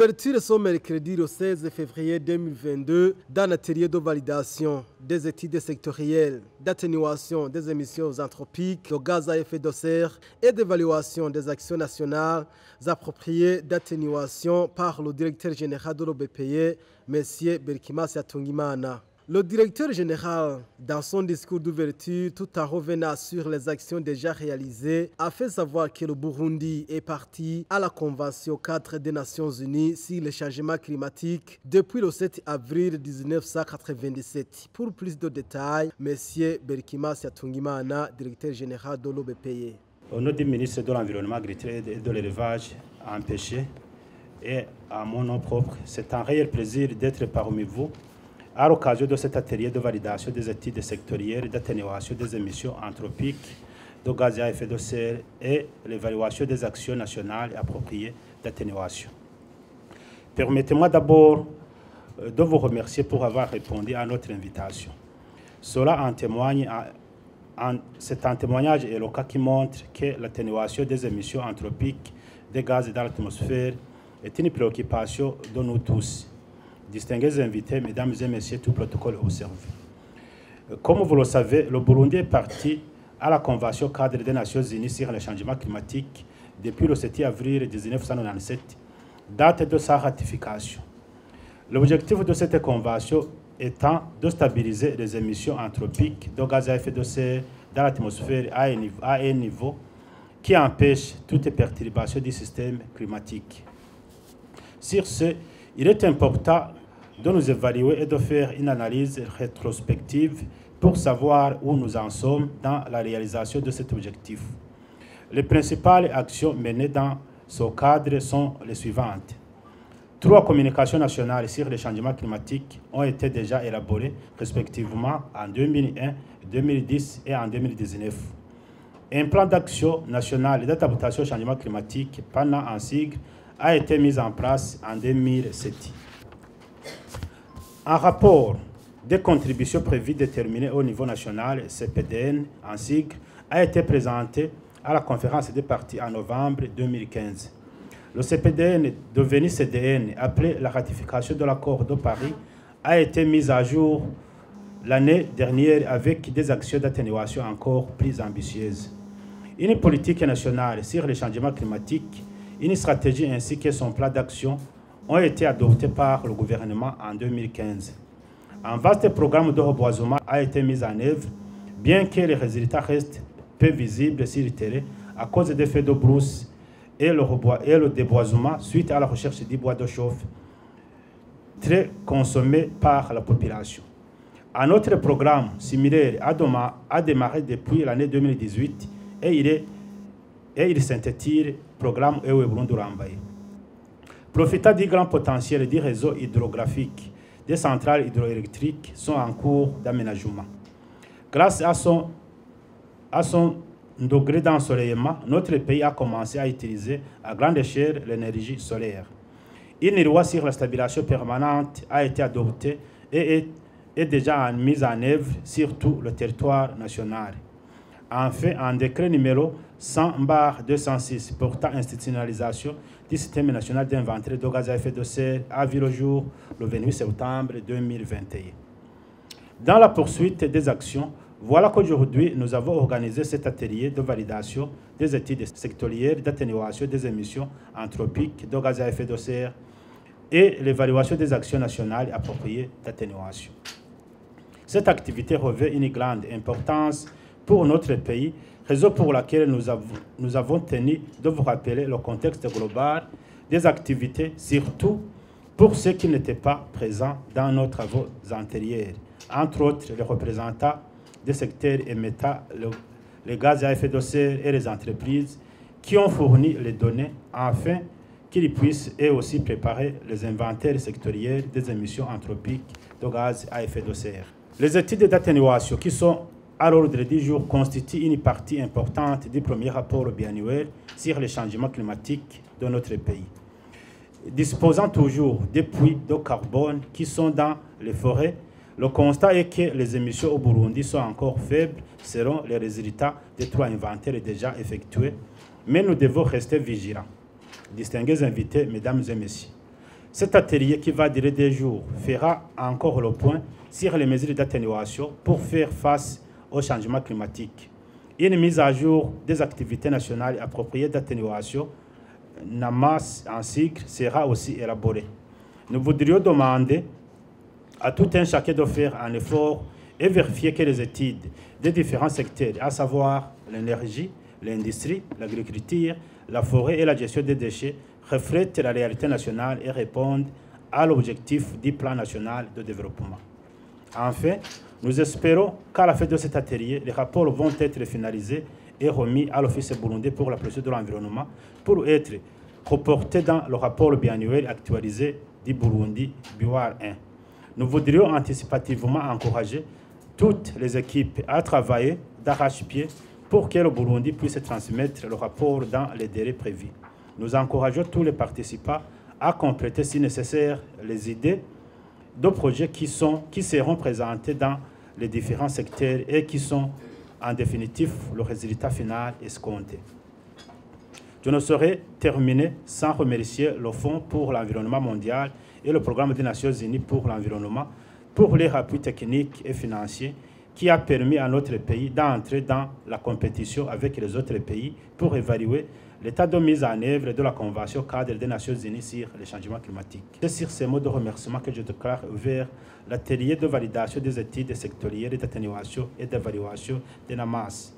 L'ouverture ce mercredi le 16 février 2022 d'un atelier de validation des études sectorielles d'atténuation des émissions anthropiques de gaz à effet de serre et d'évaluation des actions nationales appropriées d'atténuation par le directeur général de l'OBPE, M. Berkimas Yatungimana. Le directeur général, dans son discours d'ouverture, tout en revenant sur les actions déjà réalisées, a fait savoir que le Burundi est parti à la Convention 4 des Nations Unies sur le changement climatique depuis le 7 avril 1997. Pour plus de détails, M. Berkimas Yatungimana, directeur général de l'OBPE. Au nom du ministre de l'Environnement, Agriculture et de l'Élevage, à empêcher et à mon nom propre, c'est un réel plaisir d'être parmi vous à l'occasion de cet atelier de validation des études sectorielles d'atténuation des émissions anthropiques de gaz à effet de serre et l'évaluation des actions nationales appropriées d'atténuation. Permettez-moi d'abord de vous remercier pour avoir répondu à notre invitation. Cela en témoigne, c'est un témoignage éloquent qui montre que l'atténuation des émissions anthropiques des gaz dans l'atmosphère est une préoccupation de nous tous. Distingués invités, mesdames et messieurs, tout protocole observé. Comme vous le savez, le Burundi est parti à la Convention cadre des Nations Unies sur le changement climatique depuis le 7 avril 1997, date de sa ratification. L'objectif de cette convention étant de stabiliser les émissions anthropiques de gaz à effet de serre dans l'atmosphère à un niveau qui empêche toute perturbation du système climatique. Sur ce, il est important de nous évaluer et de faire une analyse rétrospective pour savoir où nous en sommes dans la réalisation de cet objectif. Les principales actions menées dans ce cadre sont les suivantes. 3 communications nationales sur le changement climatique ont été déjà élaborées respectivement en 2001, 2010 et en 2019. Un plan d'action national d'adaptation au changement climatique, PANA en sigle, a été mis en place en 2007. Un rapport des contributions prévues déterminées au niveau national, CPDN en sigle, a été présenté à la conférence des parties en novembre 2015. Le CPDN, devenu CDN après la ratification de l'accord de Paris, a été mis à jour l'année dernière avec des actions d'atténuation encore plus ambitieuses. Une politique nationale sur le changement climatique, une stratégie ainsi que son plan d'action ont été adoptés par le gouvernement en 2015. Un vaste programme de reboisement a été mis en œuvre, bien que les résultats restent peu visibles sur le terrain à cause des feux de brousse et le déboisement suite à la recherche du bois de chauffe très consommé par la population. Un autre programme similaire a démarré depuis l'année 2018 et il synthétise le programme Ewe Burundi Urambaye. Profitant du grand potentiel du réseau hydrographique, des centrales hydroélectriques sont en cours d'aménagement. Grâce à son degré d'ensoleillement, notre pays a commencé à utiliser à grande échelle l'énergie solaire. Une loi sur la stabilisation permanente a été adoptée et est déjà mise en œuvre sur tout le territoire national. Enfin, un décret numéro 100/206 portant institutionnalisation du système national d'inventaire de gaz à effet de serre a vu le jour le 28 septembre 2021. Dans la poursuite des actions, voilà qu'aujourd'hui nous avons organisé cet atelier de validation des études sectorielles d'atténuation des émissions anthropiques de gaz à effet de serre et l'évaluation des actions nationales appropriées d'atténuation. Cette activité revêt une grande importance pour notre pays, raison pour laquelle nous avons tenu de vous rappeler le contexte global des activités, surtout pour ceux qui n'étaient pas présents dans nos travaux antérieurs, entre autres les représentants des secteurs émettant les gaz à effet de serre et les entreprises qui ont fourni les données afin qu'ils puissent eux aussi préparer les inventaires sectoriels des émissions anthropiques de gaz à effet de serre. Les études d'atténuation qui sont à l'ordre du jour constituent une partie importante du premier rapport biannuel sur les changements climatiques de notre pays. Disposant toujours des puits de carbone qui sont dans les forêts, le constat est que les émissions au Burundi sont encore faibles selon les résultats des 3 inventaires déjà effectués, mais nous devons rester vigilants. Distingués invités, mesdames et messieurs, Cet atelier qui va durer 2 jours fera encore le point sur les mesures d'atténuation pour faire face au changement climatique. Une mise à jour des activités nationales appropriées d'atténuation, NAMAS en sigle, sera aussi élaborée. Nous voudrions demander à tout un chacun de faire un effort et vérifier que les études des différents secteurs, à savoir l'énergie, l'industrie, l'agriculture, la forêt et la gestion des déchets, reflètent la réalité nationale et répondent à l'objectif du plan national de développement. Enfin, nous espérons qu'à la fin de cet atelier, les rapports vont être finalisés et remis à l'Office burundais pour la protection de l'environnement pour être reportés dans le rapport biannuel actualisé du Burundi, BUAR 1. Nous voudrions anticipativement encourager toutes les équipes à travailler d'arrache-pied pour que le Burundi puisse transmettre le rapport dans les délais prévus. Nous encourageons tous les participants à compléter si nécessaire les idées de projets qui seront présentés dans les différents secteurs et qui sont en définitive le résultat final escompté. Je ne saurais terminer sans remercier le Fonds pour l'environnement mondial et le Programme des Nations Unies pour l'environnement pour les appuis techniques et financiers qui a permis à notre pays d'entrer dans la compétition avec les autres pays pour évaluer l'état de mise en œuvre de la Convention cadre des Nations Unies sur les changements climatiques. C'est sur ces mots de remerciement que je déclare ouvert l'atelier de validation des études sectorielles d'atténuation et d'évaluation de NAMAS.